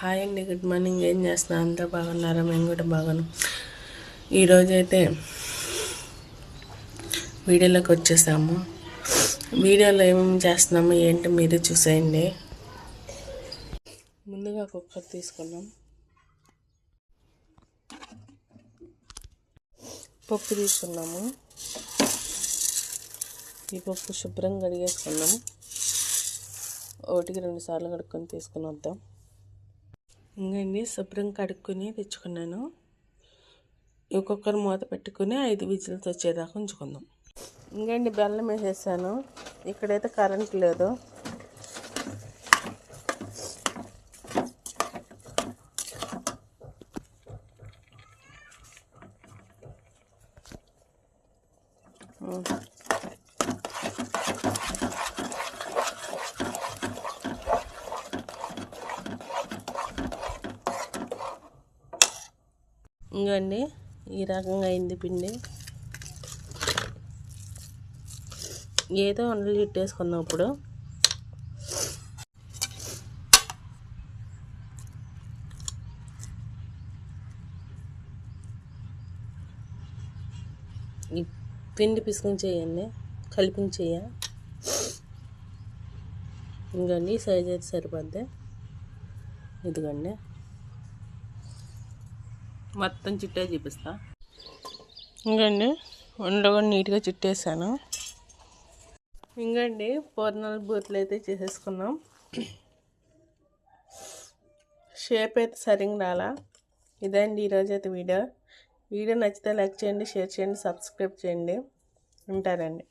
Hi అండి, good morning. ఏం చేస్తున్నా? అంతా బాగున్నారా? మేము కూడా బాగున్నాం. ఈరోజైతే వీడియోలోకి వచ్చేసాము. వీడియోలో ఏమేమి చేస్తున్నాము ఏంటి మీరు చూసేయండి. ముందుగా కుక్కర్ తీసుకున్నాం, పప్పు తీసుకున్నాము. ఈ పప్పు శుభ్రంగా కడిగేసుకున్నాం. 1-2 సార్లు కడుక్కొని తీసుకుని వద్దాం. ఇంకండి శుభ్రం కడుక్కొని తెచ్చుకున్నాను. ఈ కుక్కర్ మూత పెట్టుకుని 5 విజిల్స్ వచ్చేదాకా ఉంచుకుందాం. ఇంకండి బెల్లం వేసేసాను. ఇక్కడైతే కరెంట్ లేదు. ఇంకండి ఈ రకంగా అయింది పిండి. ఏదో వంటలు చుట్టేసుకుందాం ఇప్పుడు. ఈ పిండి పిసుకుని చేయండి, కలిపి చేయ. ఇంకండి సైజ్ అయితే సరిపోద్ది. ఇదిగండి మొత్తం చుట్టే చూపిస్తా. ఇంకండి వండలో కూడా నీట్గా చుట్టేసాను. ఇంకండి పూర్ణాలు బూరెలు అయితే చేసేసుకున్నాం. షేప్ అయితే సరిగ్గా రాలా. ఇదండి ఈరోజు అయితే వీడియో నచ్చితే లైక్ చేయండి, షేర్ చేయండి, సబ్స్క్రైబ్ చేయండి. ఉంటారండి.